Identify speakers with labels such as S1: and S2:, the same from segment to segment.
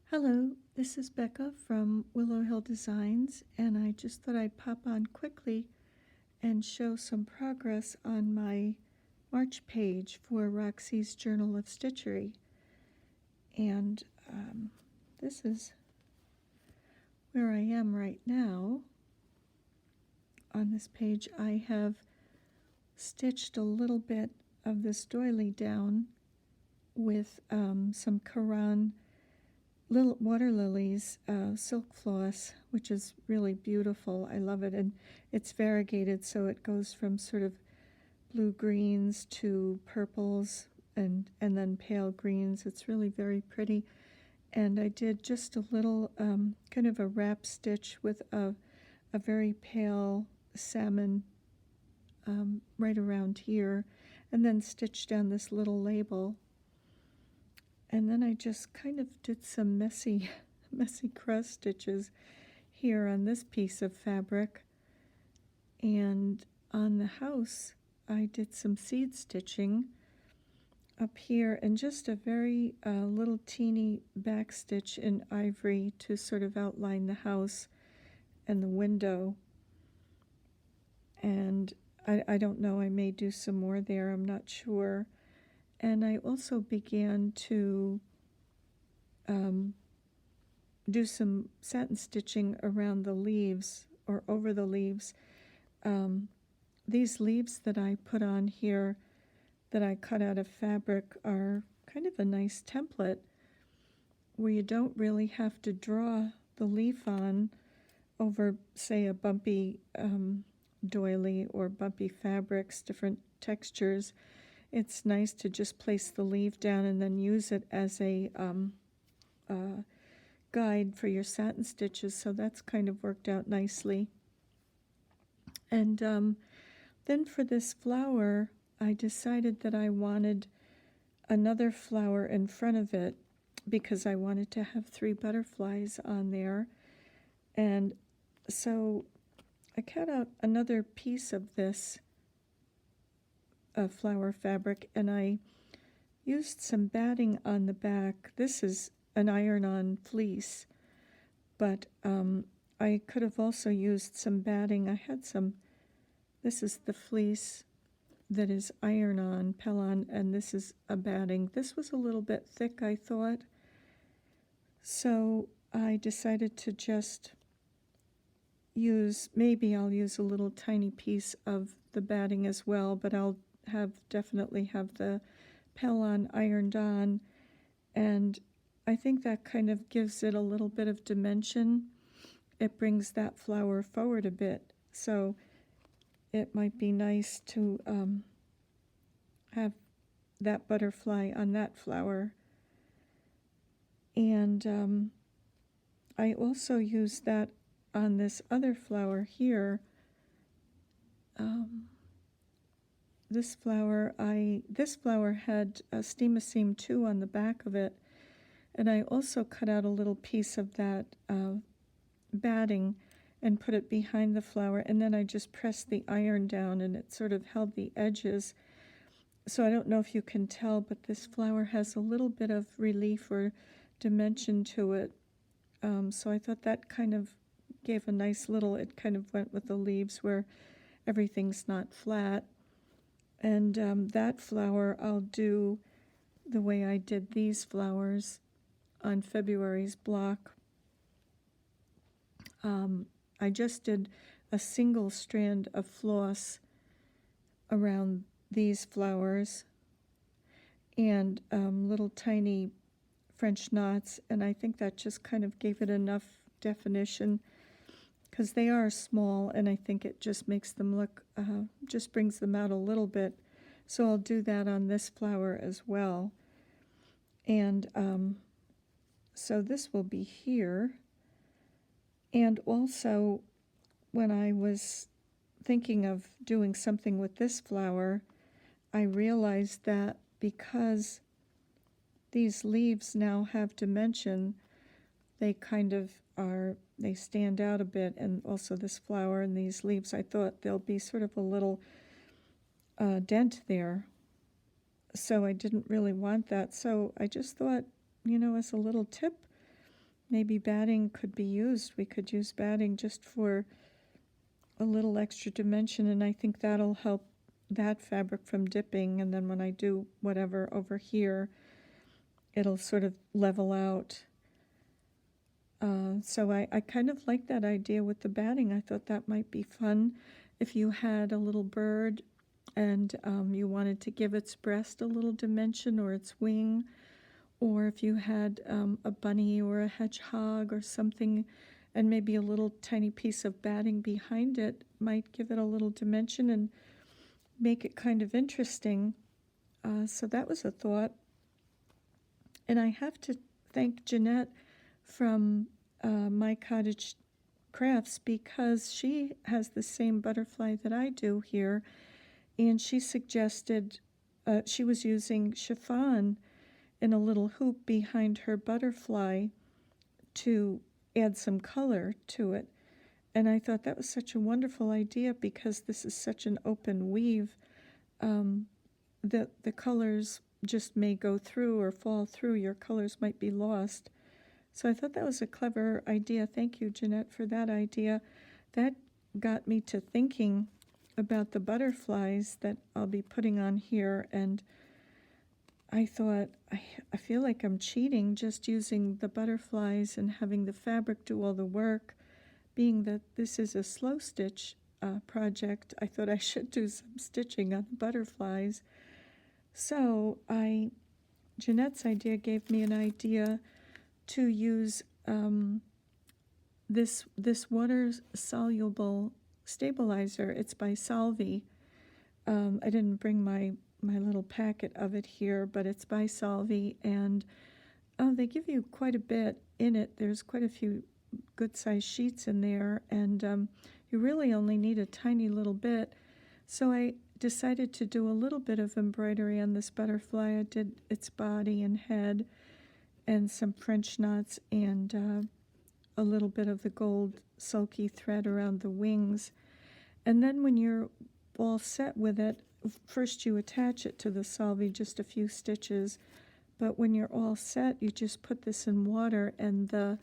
S1: Hello, this is Becca from Willow Hill Designs, and I just thought I'd pop on quickly and show some progress on my March page for Roxys Journal of Stitchery. And this is where I am right now. On this page, I have stitched a little bit of this doily down with some Karan little water lilies silk floss, which is really beautiful. I love it, and it's variegated, so it goes from sort of blue greens to purples and then pale greens. It's really very pretty. And I did just a little kind of a wrap stitch with a very pale salmon right around here, and then stitched down this little label. And then I just kind of did some messy cross stitches here on this piece of fabric. And on the house, I did some seed stitching up here and just a very little teeny back stitch in ivory to sort of outline the house and the window. And I don't know, I may do some more there, I'm not sure. And I also began to do some satin stitching around the leaves or over the leaves. These leaves that I put on here that I cut out of fabric are kind of a nice template where you don't really have to draw the leaf on over, say, a bumpy doily or bumpy fabrics, different textures. It's nice to just place the leaf down and then use it as a guide for your satin stitches, so that's kind of worked out nicely. And then for this flower, I decided that I wanted another flower in front of it because I wanted to have 3 butterflies on there. And so I cut out another piece of this flower fabric, and I used some batting on the back. This is an iron-on fleece, but I could have also used some batting. I had some, this is the fleece that is iron-on, Pellon, and this is a batting. This was a little bit thick, I thought, so I decided to just use, maybe I'll use a little tiny piece of the batting as well, but I'll definitely have the Pellon ironed on, and I think that kind of gives it a little bit of dimension. It brings that flower forward a bit, so it might be nice to have that butterfly on that flower. And I also used that on this other flower here. This flower had a steam-a-seam 2 on the back of it, and I also cut out a little piece of that batting and put it behind the flower, and then I just pressed the iron down and it sort of held the edges. So I don't know if you can tell, but this flower has a little bit of relief or dimension to it. So I thought that kind of gave a nice little, it kind of went with the leaves where everything's not flat. And that flower I'll do the way I did these flowers on February's block. I just did a single strand of floss around these flowers and little tiny French knots, and I think that just kind of gave it enough definition because they are small, and I think it just makes them look, just brings them out a little bit. So I'll do that on this flower as well. And so this will be here. And also, when I was thinking of doing something with this flower, I realized that because these leaves now have dimension, they kind of they stand out a bit, and also this flower and these leaves, I thought there'll be sort of a little dent there. So I didn't really want that. So I just thought, as a little tip, maybe batting could be used. We could use batting just for a little extra dimension, and I think that'll help that fabric from dipping, and then when I do whatever over here, it'll sort of level out. So I kind of like that idea with the batting. I thought that might be fun if you had a little bird and you wanted to give its breast a little dimension or its wing, or if you had a bunny or a hedgehog or something, and maybe a little tiny piece of batting behind it might give it a little dimension and make it kind of interesting. So that was a thought. And I have to thank Jeanette from My Cottage Crafts, because she has the same butterfly that I do here, and she suggested she was using chiffon in a little hoop behind her butterfly to add some color to it. And I thought that was such a wonderful idea, because this is such an open weave that the colors just may go through or fall through. Your colors might be lost. So I thought that was a clever idea. Thank you, Jeanette, for that idea. That got me to thinking about the butterflies that I'll be putting on here, and I thought, I feel like I'm cheating just using the butterflies and having the fabric do all the work. Being that this is a slow stitch project, I thought I should do some stitching on the butterflies. So Jeanette's idea gave me an idea to use this water-soluble stabilizer. It's by Solvay. I didn't bring my little packet of it here, but it's by Solvay, and they give you quite a bit in it. There's quite a few good-sized sheets in there, and you really only need a tiny little bit. So I decided to do a little bit of embroidery on this butterfly. I did its body and head and some French knots and a little bit of the gold sulky thread around the wings. And then when you're all set with it, first you attach it to the Solvay, just a few stitches, but when you're all set, you just put this in water, and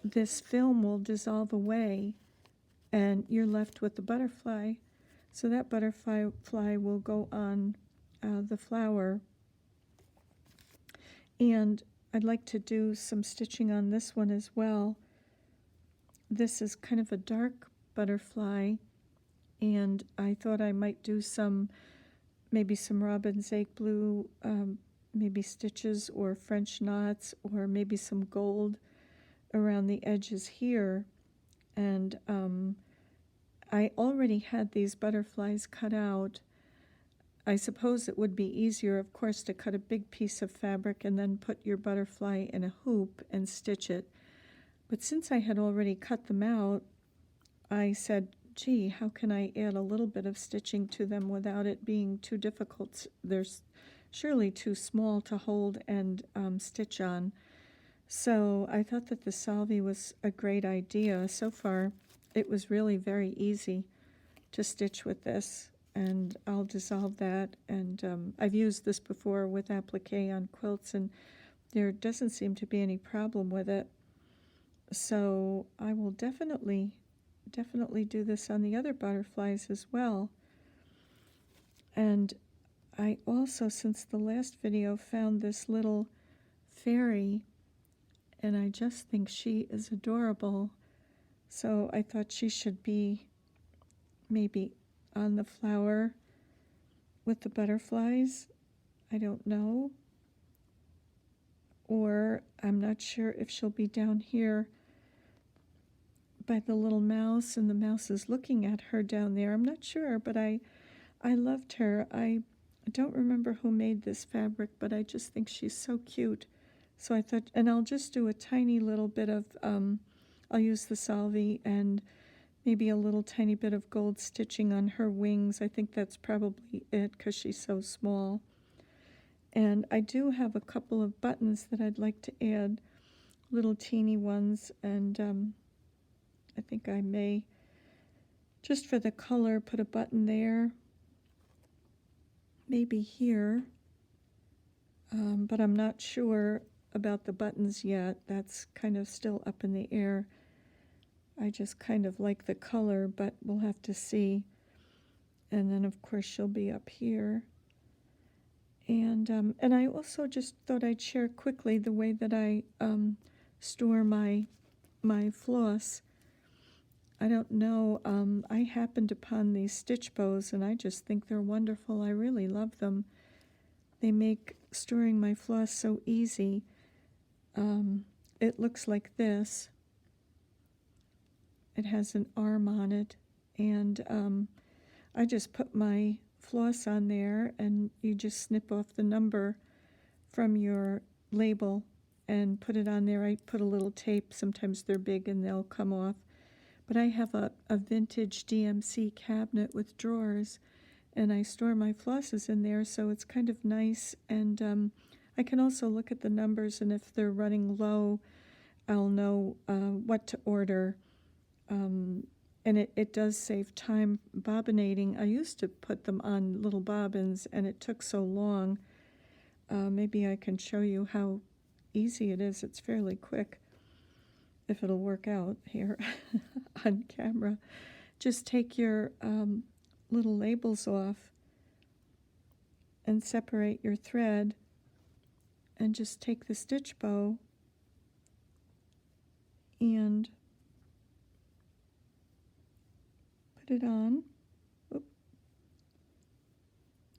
S1: this film will dissolve away, and you're left with the butterfly. So that butterfly will go on the flower. And I'd like to do some stitching on this one as well. This is kind of a dark butterfly, and I thought I might do maybe some robin's egg blue, maybe stitches or French knots, or maybe some gold around the edges here. And I already had these butterflies cut out. I suppose it would be easier, of course, to cut a big piece of fabric and then put your butterfly in a hoop and stitch it. But since I had already cut them out, I said, gee, how can I add a little bit of stitching to them without it being too difficult? They're surely too small to hold and stitch on. So I thought that the Solvay was a great idea. So far, it was really very easy to stitch with this, and I'll dissolve that. And I've used this before with applique on quilts, and there doesn't seem to be any problem with it. So I will definitely do this on the other butterflies as well. And I also, since the last video, found this little fairy, and I just think she is adorable. So I thought she should be maybe on the flower with the butterflies. I don't know. Or I'm not sure if she'll be down here by the little mouse, and the mouse is looking at her down there. I'm not sure, but I loved her. I don't remember who made this fabric, but I just think she's so cute. So I thought, and I'll just do a tiny little bit of, I'll use the Solvay and maybe a little tiny bit of gold stitching on her wings. I think that's probably it, because she's so small. And I do have a couple of buttons that I'd like to add, little teeny ones, and I think I may, just for the color, put a button there, maybe here, but I'm not sure. about the buttons yet. That's kind of still up in the air. I just kind of like the color, but we'll have to see. And then, of course, she'll be up here. And I also just thought I'd share quickly the way that I store my floss. I don't know, I happened upon these stitch bows, and I just think they're wonderful. I really love them. They make storing my floss so easy. It looks like this. It has an arm on it, and I just put my floss on there, and you just snip off the number from your label and put it on there. I put a little tape. Sometimes they're big and they'll come off. But I have a vintage DMC cabinet with drawers, and I store my flosses in there, so it's kind of nice. And I can also look at the numbers, and if they're running low, I'll know what to order. And it does save time bobbinating. I used to put them on little bobbins, and it took so long. Maybe I can show you how easy it is. It's fairly quick, if it'll work out here on camera. Just take your little labels off and separate your thread, and just take the stitch bow and put it on. Oop.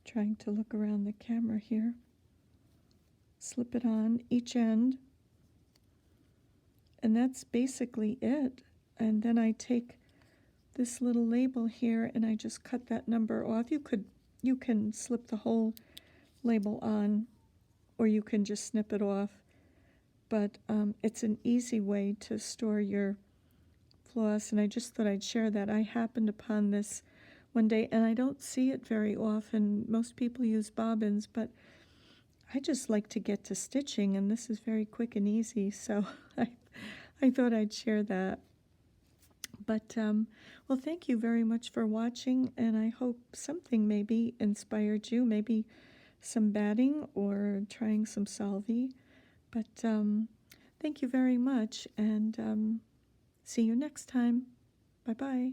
S1: Trying to look around the camera here. Slip it on each end, and that's basically it. And then I take this little label here, and I just cut that number off. You can slip the whole label on, or you can just snip it off. But it's an easy way to store your floss, and I just thought I'd share that. I happened upon this one day, and I don't see it very often. Most people use bobbins, but I just like to get to stitching, and this is very quick and easy, so I thought I'd share that. But, well, thank you very much for watching, and I hope something maybe inspired you, maybe some batting or trying some salvie. But thank you very much, and see you next time. Bye-bye.